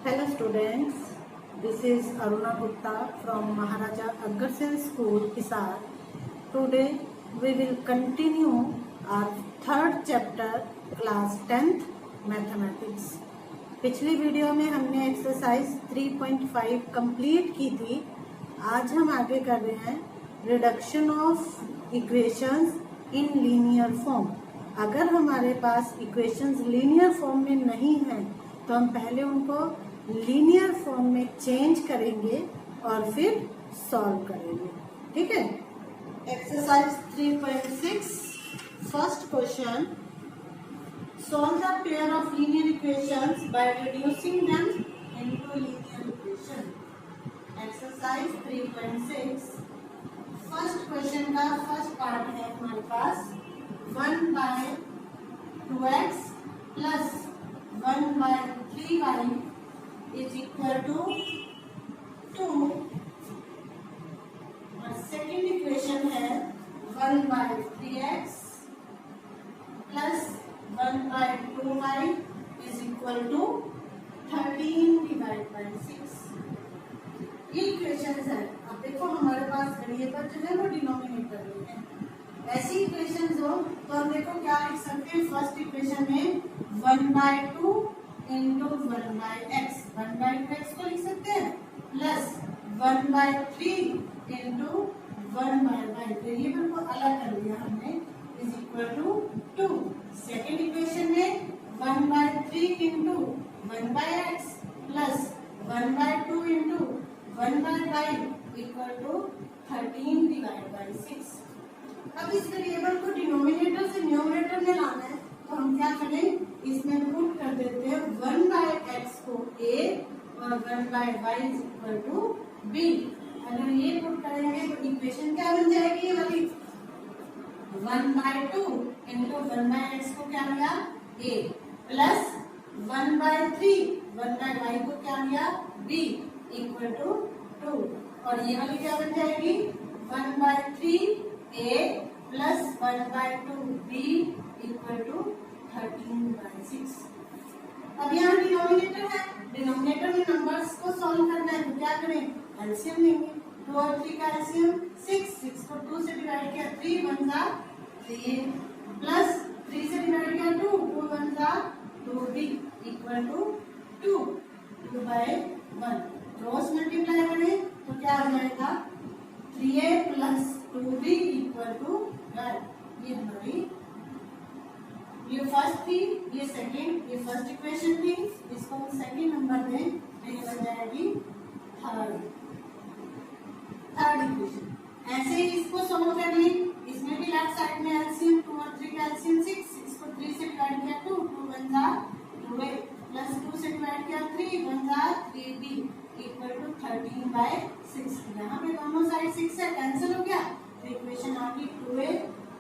Hello students, this is Aruna Gupta from Maharaja Agarsen School, Hisar. Today we will continue our third chapter, class 10th Mathematics. पिछली video में हमने exercise 3.5 complete की थी. आज हम आगे कर रहे हैं reduction of equations in linear form. अगर हमारे पास इक्वेशंस लीनियर फॉर्म में नहीं हैं तो हम पहले उनको लीनियर फॉर्म में चेंज करेंगे और फिर सॉल्व करेंगे. ठीक है. Exercise 3.6 first question, solve the pair of linear equations by reducing them into linear equation. Exercise 3.6 first question का फर्स्ट पार्ट है हमारे पास 1/2x plus 1/3y is equal to 2 और सेकेंड इक्वेशन है 1/3x plus 1/2y is equal to 13/6. ये equations है. अब देखो हमारे पास वेरिएबल जो है वो डिनोमिनेटर में है. ऐसी इक्वेशंस हो तो हम देखो क्या लिख सकते हैं. फर्स्ट इक्वेशन में 1/2 इंटू 1/x 1/2x को लिख सकते हैं प्लस 1/3 इंटू 1/y. वेरिएबल को अलग कर दिया हमने is equal to 2. Second equation में 1/3 into 1/x plus 1/2 into 1/y equal to 13/6. अब इस वेरिएबल को डिनोमिनेटर से न्यूमरेटर में लाना है तो हम क्या करें, इसमें पुट कर देते हैं 1/x को a और 1/y is equal to b. अगर ये पुट करेंगे तो इक्वेशन क्या बन जाएगी ये वाली 1/2 इंटू 1/x को क्या लिया a प्लस 1/3 1/y को क्या लिया b इक्वल टू 2. और ये वाली क्या बन जाएगी 1/3 a plus 1/2 b equal to 13/6. अब यहाँ डिनोमिनेटर है. डिनोमिनेटर में नंबर्स को सॉल्व करना है तो क्या करें, एलसीएम लेंगे. 2 और 3 का एलसीएम 6 को 2 से डिवाइड किया 3 1 जा 3 प्लस 3 से डिवाइड किया 2 2 1 जा 2b equal to 2/1. Cross multiply करें तो क्या आ जाएगा 3a plus 2b equal to 12. ये हमारी ये फर्स्ट थी, ये सेकंड, ये फर्स्ट इक्वेशन थी. इसको हम सेकंड नंबर दें तो ये बन जाएगी थर्ड इक्वेशन. ऐसे ही इसको सॉल्व कर ली. इसमें भी लेफ्ट साइड में एलसीएम 2 और 3 का एलसीएम 6 को 3 से डिवाइड किया 2 2 1 जा 2a प्लस 2 से डिवाइड किया 3 1 जा 3b इक्वल टू 13/6. यहाँ पे दोनों साइड 6 से कैंसिल हो गया तो इक्वेशन आ गई 2a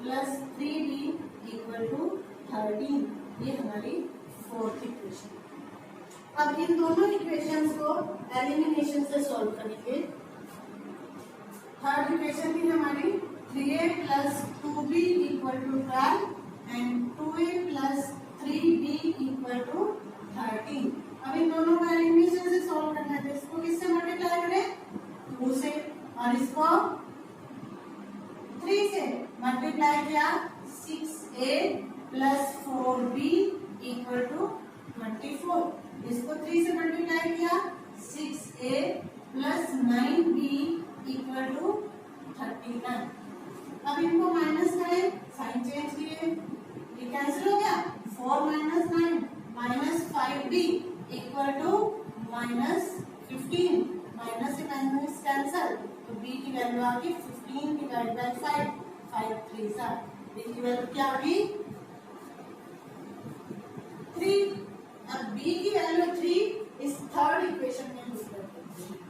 plus 3b equal to 13. ये हमारी फोर्थ इक्वेशन. अब इन दोनों इक्वेशंस को एलिमिनेशन से सॉल्व करेंगे. थर्ड इक्वेशन थी हमारी 3a plus 2b equal to 12 and 2a plus 3b equal to 13. अब इन दोनों को एलिमिनेशन से सॉल्व करना है तो इसको किससे मल्टीप्लाई करें 2 से और इसको 3 से मल्टीप्लाई किया 6a plus 4b equal to 24. इसको 3 से मल्टीप्लाई किया 6a plus 9b equal to 39. अब इनको माइनस करें, साइन चेंज किए, ये कैंसिल हो गया 4 - 9 -5b इक्वल टू -15. माइनस से माइनस कैंसिल तो b की वैल्यू आ गई 15/5 5 3 7. b की वैल्यू क्या आ गई 3. अब b की वैल्यू 3 इस थर्ड इक्वेशन में यूज करते हैं.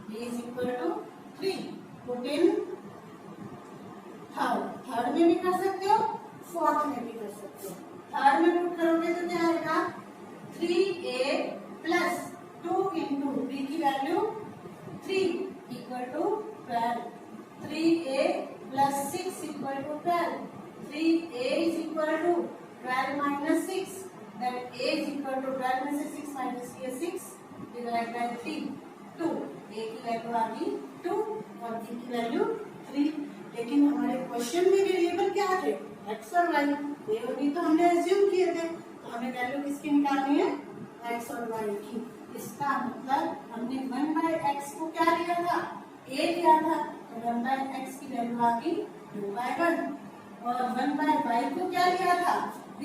b is equal to 3. Put in third में भी कर सकते हो, फोर्थ में भी कर सकते हो. थर्ड में पुट करोगे तो क्या आएगा 3a प्लस 2 इंटू b की value 3 equal to 12. 3a plus 6 equal to 12. 3a is equal to 12 - 6 that a is equal to 12 में से 6 माइनस किया 6 डिवाइड बाय गई 2, ए की वैल्यू आ गई 2 और बी की वैल्यू 3। लेकिन हमारे क्वेश्चन में वेरिएबल क्या थे, एक्स और वाई। ए और बी तो हमने एज्यूम किए थे, तो हमें वैल्यू किसकी निकालनी है, एक्स और वाई की। इसका मतलब हमने 1/x को क्या लिया था, a लिया था, तो 1/x की वैल्यू आ गई 2/1 और 1/y को क्या लिया था, b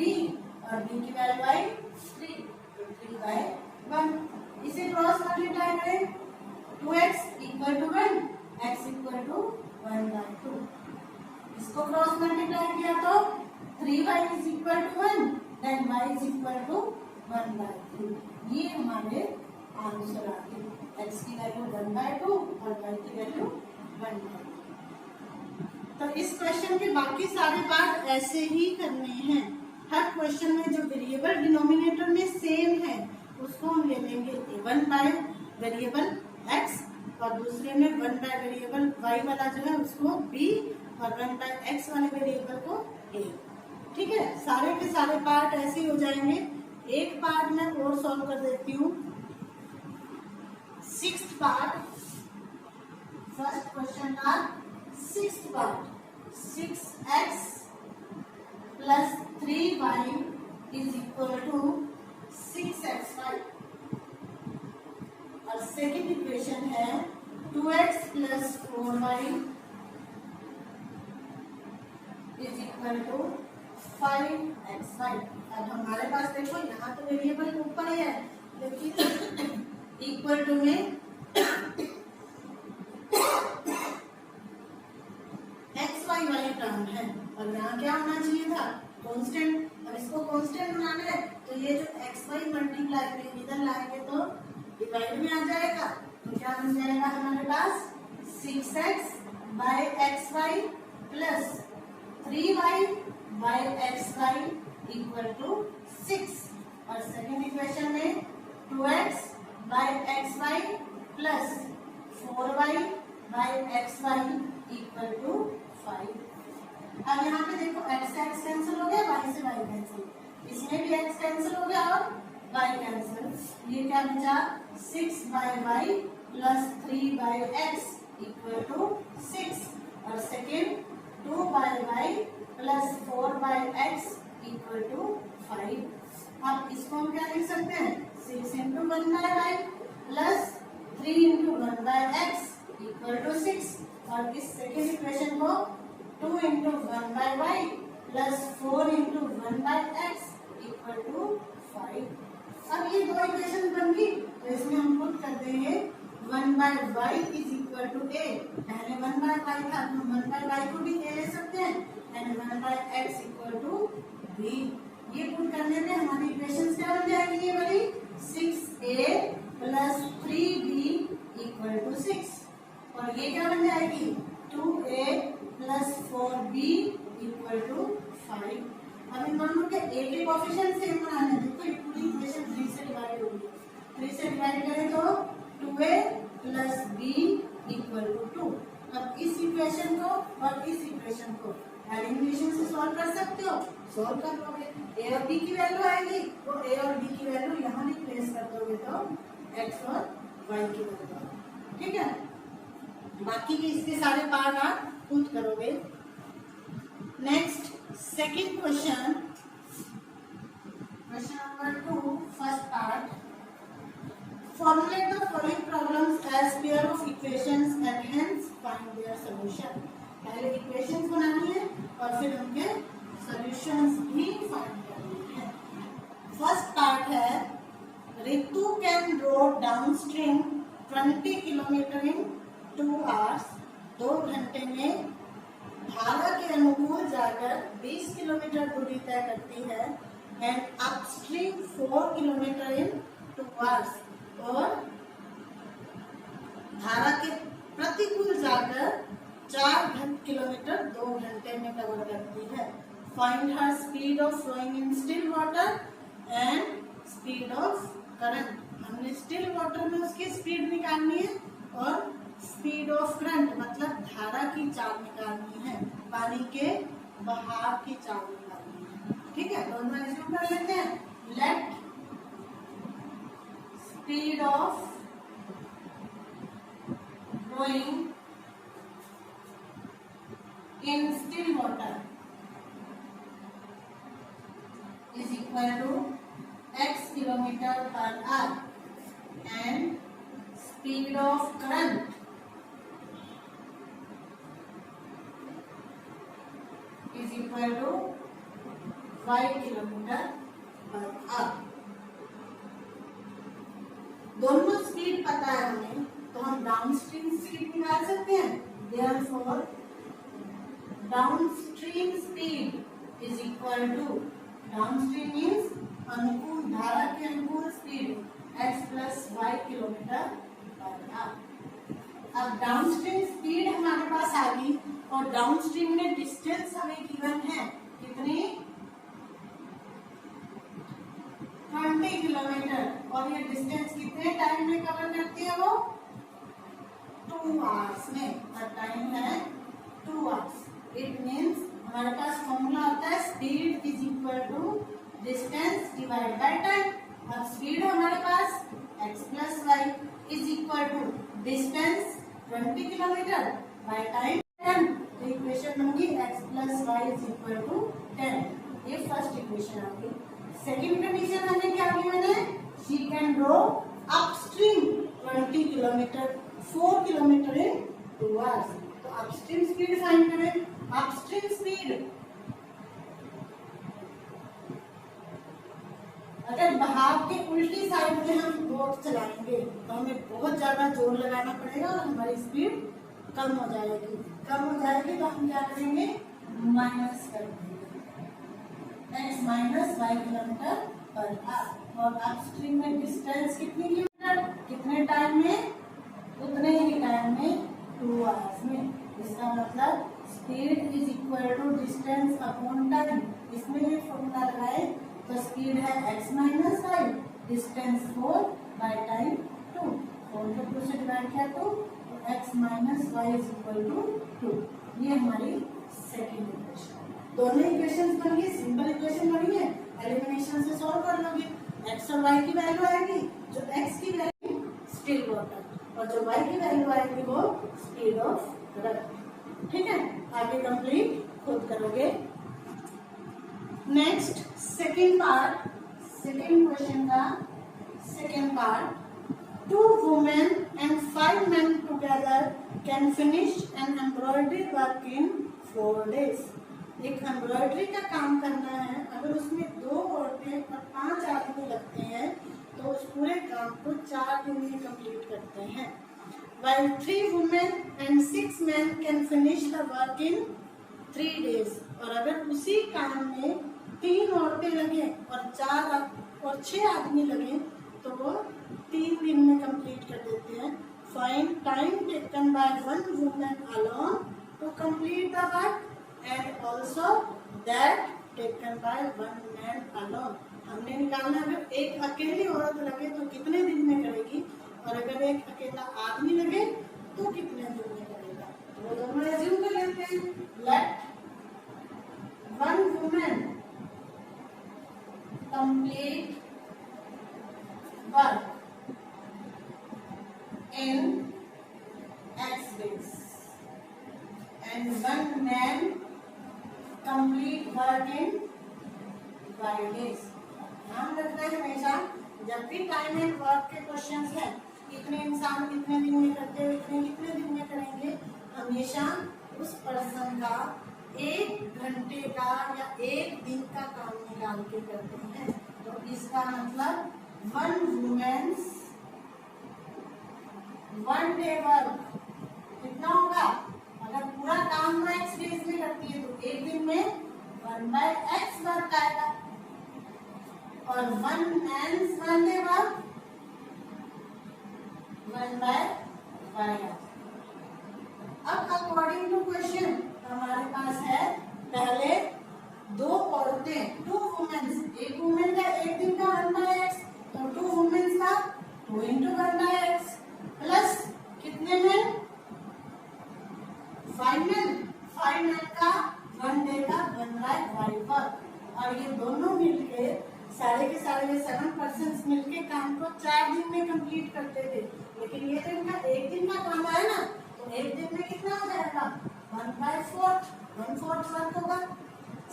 और b की वैल्यू आई 3, तो 3/1। इसे क्रॉस मल्टीप्लाई करें, 2x equal to 1, x equal to 1/2। इसको क्रॉस मल्टीप्लाई किया तो 3y is equal to 1, then y is equal to 1/2। ये हमारे आंसर आ गए, x की वैल्यू 1/2 और y की वैल्यू 1/2। तो इस क्वेश्चन के बाकी सारे पार्ट ऐसे ही करने हैं। हर क्वेश्चन में जो वेरिएबल डिनोमिनेटर में सेम है उसको हम ले लेंगे 1 बाय वेरिएबल x और दूसरे में 1 बाय वेरिएबल y वाला जो है उसको b और 1 बाय x वाले वेरिएबल को a। ठीक है, सारे के सारे पार्ट ऐसे ही हो जाएंगे। एक पार्ट मैं और सॉल्व कर देती हूँ, 6th पार्ट। फर्स्ट क्वेश्चन का 6th part, 6x plus 3y is equal to 6xy और सेकेंड इक्वेशन है 2x plus 4y is equal to 5xy। अब हमारे पास देखो यहाँ तो वेरिएबल ऊपर है लेकिन इक्वल टू में xy वाली टर्म है और यहाँ क्या होना चाहिए था, कांस्टेंट। अब इसको कांस्टेंट बनाना है तो ये जो xy मल्टीप्लाई में इधर लाएंगे तो डिवाइड में आ जाएगा, तो क्या बन जाएगा हमारे पास 6x by xy plus 3y by xy equal to 6 और सेकेंड इक्वेशन में 2x by xy plus 4y by xy equal to 5। अब यहाँ पे देखो x से x कैंसिल हो गया, y से y कैंसिल, इसमें भी x कैंसिल हो गया और y कैंसिल। ये क्या बचा 6 by y plus 3 by x equal to 6 और second 2 by y plus 4 by x equal to 5। अब इसको हम क्या लिख सकते हैं, 6 into 1 by y plus 3 into 1 by x equal to 6 और इस सेकेंड इक्वेशन को 2 into 1 by y plus 4 into 1 by x equal to 5। अब ये दो इक्वेशन बन गई तो इसमें हम पुट कर देंगे 1 by y is equal to a। पहले 1 बाय y था तो 1 बाय y को भी a ले सकते हैं and 1 by x equal to b। ये पुट करने पे हमारी इक्वेशन क्या बन जाएगी, ये वाली 6a plus 3b equal to 6 और ये क्या बन जाएगी 2a plus 4b equal to 5। अब इन दोनों के a के कोएफिशिएंट सेम बनाने हैं। देखो ये पूरी इक्वेशन 3 से डिवाइड होगी, 3 से डिवाइड करें तो 2a plus b equal to 2। अब इस इक्वेशन को और इस इक्वेशन को एलिमिनेशन से सॉल्व कर सकते हो, सॉल्व कर लोगे, a और b की वैल्यू आएगी तो a और b की वैल्यू यहाँ रिप्लेस कर दोगे तो x और y की वैल्यू। ठीक है, बाकी के इसके सारे पार्ट आप पुट करोगे। Next second question, question number 2 first part. Formulate the following problems as pair of equations and hence find their solution। पहले इक्वेशंस बनानी है और फिर उनके सॉल्यूशंस भी फाइंड करनी है। फर्स्ट पार्ट है Ritu can row downstream 20 kilometre in 2 hours। 2 घंटे में धारा के अनुकूल जाकर 20 किलोमीटर दूरी तय करती है and upstream 4 kilometre in 2 hours और धारा के प्रतिकूल जाकर 4 किलोमीटर 2 घंटे में कवर करती है। Find her speed of flowing in still water and speed of current. हमने स्टिल वाटर में उसकी स्पीड निकालनी है और स्पीड ऑफ करंट मतलब धारा की चाल निकालनी है, पानी के बहाव की चाल निकालनी है। ठीक है, दोनों एज्यूम कर लेते हैं। Late speed of going in still water is equal to x kilometer per hour and speed of current is equal to 5 kilometer per hour। दोनों स्पीड पता है हमें, तो हम डाउनस्ट्रीम स्पीड निकाल सकते हैं। Therefore, downstream speed is equal to, downstream means अनुकूल धारा के अनुकूल speed x plus y kilometre per hour. अब डाउनस्ट्रीम स्पीड हमारे पास आ गई और डाउनस्ट्रीम में डिस्टेंस हमें गिवन है कितनी, 20 किलोमीटर, और ये डिस्टेंस कितने टाइम में कवर करती है वो 2 आवर्स में, और टाइम है 2 आवर्स। इट मीन्स हमारे पास फॉर्मूला होता है speed is equal to distance divide by time. अब स्पीड हमारे पास x plus y is equal to distance 20 kilometre by time 10। तो इक्वेशन बन गई x plus y is equal to 10। ये फर्स्ट इक्वेशन आ गई। सेकेंड कंडीशन हमें क्या दी मैंने, she can draw upstream 20 kilometre 4 kilometre in 2 hours. तो अपस्ट्रीम स्पीड फाइंड करें। अपस्ट्रीम स्पीड अगर बहाव के उल्टी साइड में हम बोट चलाएंगे तो हमें बहुत ज्यादा जोर लगाना पड़ेगा और हमारी स्पीड कम हो जाएगी। कम हो जाएगी तो हम क्या करेंगे, माइनस कर देंगे x minus y kilometre per hour. और अपस्ट्रीम में डिस्टेंस कितनी किलोमीटर, कितने टाइम में, उतने ही टाइम में 2 आवर्स में। इसका मतलब speed is equal to distance upon time. इसमें ये फॉर्मूला लगाए तो स्पीड है x minus y, distance 4 by time 2, 4 को 2 से डिवाइड किया तो x minus y is equal to 2। ये हमारी सेकेंड इक्वेशन। दोनों इक्वेशंस बन गई, सिंपल इक्वेशन बनी है, एलिमिनेशन से सॉल्व कर लोगे। x और y की वैल्यू आएगी, जो x की वैल्यू स्टिल वाटर और जो y की वैल्यू आएगी वो स्पीड ऑफ करंट। ठीक है, आगे कंप्लीट खुद करोगे। Next second part, second question का second part, 2 women and 5 men together can finish an embroidery work in 4 days। एक एम्ब्रॉयडरी का काम करना है, अगर उसमें 2 औरतें और 5 आदमी लगते हैं तो उस पूरे काम को 4 दिन में कंप्लीट करते हैं। While 3 women and 6 men can finish the work in 3 days। और अगर उसी काम में 3 औरतें लगे और 6 आदमी लगे तो वो 3 दिन में कंप्लीट कर देते हैं। Find time taken by 1 woman alone to complete the work and also that taken by 1 man alone. हमने निकालना है एक अकेली औरत लगे तो कितने दिन में करेगी और अगर एक अकेला आदमी लगे तो कितने दिन में करेगा। तो वो दोनों एज्यूम कर लेते हैं। Let 1 woman complete work in X days and 1 man complete work in Y days। ध्यान रखना है हमेशा जब भी टाइम एंड वर्क के क्वेश्चंस हैं, इतने इंसान कितने दिन में करते हैं, इतने कितने दिन में करेंगे, हमेशा उस पर्सन का 1 घंटे का या 1 दिन का काम निकाल के करते हैं। तो इसका मतलब 1 वुमेन्स 1 डे वर्क कितना होगा, अगर पूरा काम वो x डेज में करती है तो 1 दिन में 1/x वर्क आएगा और 1 मैन्स 1 डे वर्क 1/y। अब अकॉर्डिंग टू क्वेश्चन हमारे पास है पहले 2 औरतें 2 वुमेन्स, एक वुमेन का 1 दिन का 1/x, तो 2 वुमेन्स का 2 into 1/x प्लस कितने में 5 मैन का 1 डे का 1/y वर्क। और ये दोनों मिलके सारे के सारे 7 पर्सन्स मिलके काम को 4 दिन में कंप्लीट करते थे, लेकिन ये तो इनका 1 दिन का काम है ना, तो एक दिन में कितना हो जाएगा 1/4, 1/4 वर्क होगा।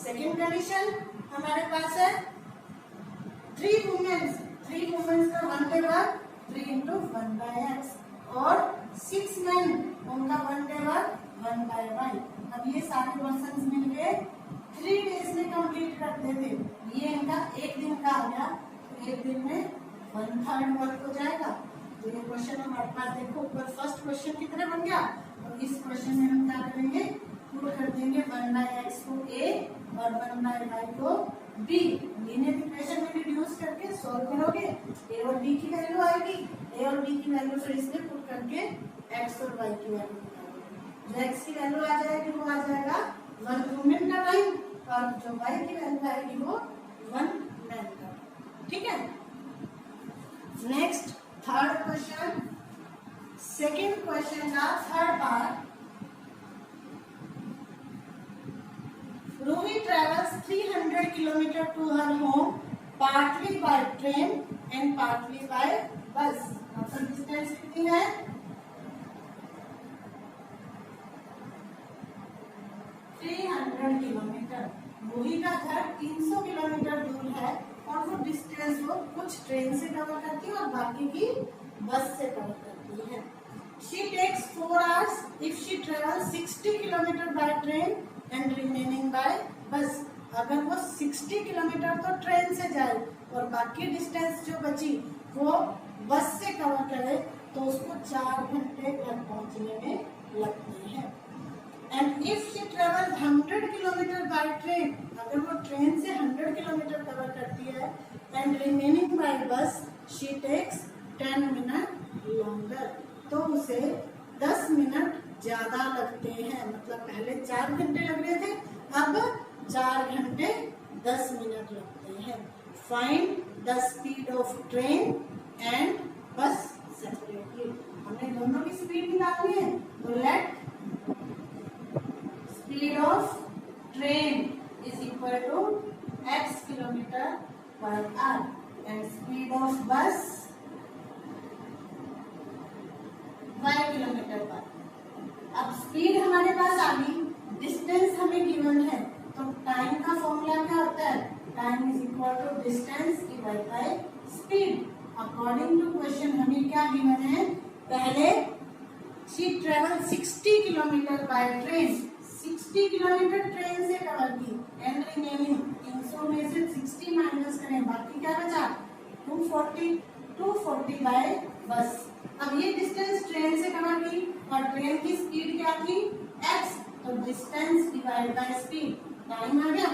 सेकेंड कंडीशन हमारे पास है 3 वुमेन्स, 3 वुमेन्स का 1 डे वर्क 3 into 1/x और 6 men उनका 1 डे वर्क 1/y। अब ये सारे पर्सन मिलके 3 डेज में कंप्लीट करते थे, ये इनका एक दिन का आ गया, तो एक दिन में 1/3 वर्क हो जाएगा। तो ये क्वेश्चन हमारे पास देखो ऊपर फर्स्ट क्वेश्चन की तरह बन गया, और इस क्वेश्चन में हम क्या करेंगे, पुट कर देंगे 1/x को a और 1/y को b। लीनियर इक्वेशन में रिड्यूस करके सॉल्व करोगे, a और b की वैल्यू आएगी, a और b की वैल्यू फिर इसमें पुट करके x और y की वैल्यू निकालोगे। जो x की वैल्यू आ जाएगी वो आ जाएगा 1 वुमेन का टाइम, और जो y की वैल्यू आएगी वो 1 मैन का। ठीक है, next third question, second question का third part. Ruhi travels 300 kilometers to her home, partly by train and partly by bus. मतलब डिस्टेंस कितनी है, 300 किलोमीटर। रूही का घर 300 किलोमीटर दूर है, और वो डिस्टेंस वो कुछ ट्रेन से कवर करती है और बाकी की बस से कवर करती है। She takes 4 hours if she travels 60 kilometers by train and remaining by bus। अगर वो 60 किलोमीटर तो ट्रेन से जाए और बाकी डिस्टेंस जो बची वो बस से कवर करे, तो उसको 4 घंटे घर पहुंचने में लगते हैं। And if she travel 100 kilometre by train, अगर वो ट्रेन से 100 किलोमीटर कवर करती है, एंड रिमेनिंग बाय बस शी टेक्स 10 मिनट लॉन्गर, तो उसे 10 मिनट ज्यादा लगते हैं। मतलब पहले 4 घंटे लग रहे थे, अब 4 घंटे 10 मिनट लगते हैं। Find the speed of train and bus separately. हमें दोनों की स्पीड निकालनी है, तो let speed of train is equal to x kilometre per hour and speed of bus y kilometre per. अब स्पीड हमारे पास आ गई, डिस्टेंस हमें गिवन है, तो टाइम का फॉर्मूला क्या होता है, time is equal to distance divide by speed. According to question हमें क्या गिवन है, पहले she travel 60 kilometre by train, 60 kilometre train से कवर की, एंड रिमेनिंग 300 में से 60 माइनस करें, बाकी क्या बचा 240 बाय बस। अब ये डिस्टेंस ट्रेन से कवर की और ट्रेन की स्पीड क्या थी x, तो distance divide by speed, time आ गया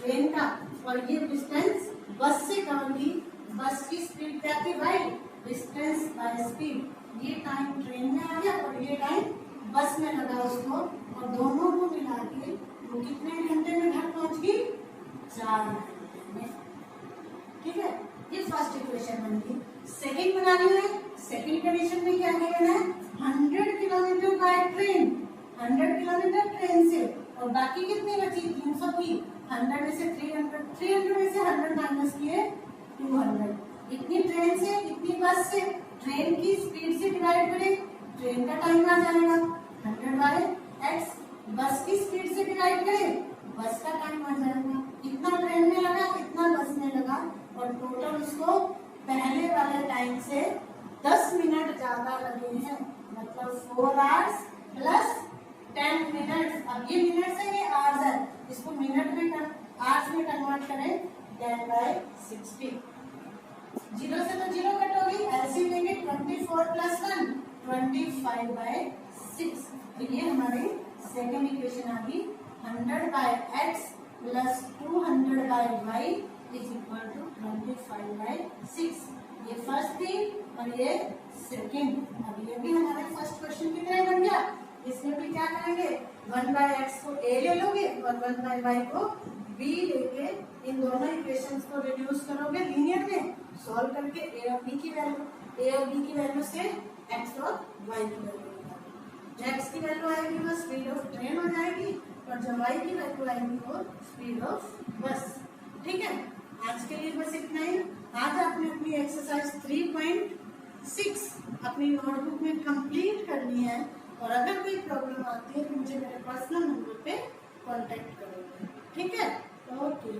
ट्रेन का, और ये डिस्टेंस बस से कवर की, बस की स्पीड क्या थी y, डिस्टेंस बाय स्पीड। ये टाइम ट्रेन में आ गया और ये टाइम बस में लगा उसको, और दोनों को मिला के वो कितने घंटे में घर पहुंच गई, 4 घंटे में। ठीक है, ये फर्स्ट इक्वेशन बन गई। सेकंड बनानी है, सेकंड कंडीशन में क्या गिवन है, 100 kilometre by train, 100 kilometre train से, और बाकी कितनी बची 300 की, 100 में से 300 में से 100 माइनस किए 200। इतनी ट्रेन से इतनी बस से, ट्रेन की स्पीड से डिवाइड करें, ट्रेन का टाइम आ जाएगा 100 बाय x, बस की स्पीड से डिवाइड करें, बस का टाइम आ जाएगा। इतना ट्रेन में लगा, इतना बस में लगा, और टोटल उसको पहले वाले टाइम से 10 मिनट ज्यादा लगे हैं, मतलब 4 आवर्स प्लस 10 मिनट। अब ये मिनट है, ये आवर्स है, इसको मिनट में आवर्स में कन्वर्ट करें, 10 बाय 60। 0 से तो 0 कट होगी, एलसीएम लेंगे 24 प्लस 1 25 बाय 6। तो ये हमारी सेकेंड इक्वेशन आ गई, 100 by x plus 200 by y is equal to 25 by 6। ये फर्स्ट थी और ये सेकेंड। अब ये भी हमारे फर्स्ट क्वेश्चन की तरह बन गया। इसमें भी क्या करेंगे, 1 बाय x को a ले लोगे और 1 बाय y को b लेके इन दोनों इक्वेशंस को रिड्यूस करोगे लीनियर में, सॉल्व करके a और b की वैल्यू से x और y की वैल्यू निकालोगे। जो x की वैल्यू आएगी वो स्पीड ऑफ ट्रेन हो जाएगी, और जो y की वैल्यू आएगी वो स्पीड ऑफ बस। ठीक है, आज के लिए बस इतना ही। आज आपने अपनी एक्सरसाइज 3.6 अपनी नोटबुक में कंप्लीट करनी है, और अगर कोई प्रॉब्लम आती है तो मुझे मेरे पर्सनल नंबर पे कांटेक्ट करो। ठीक है, ओके।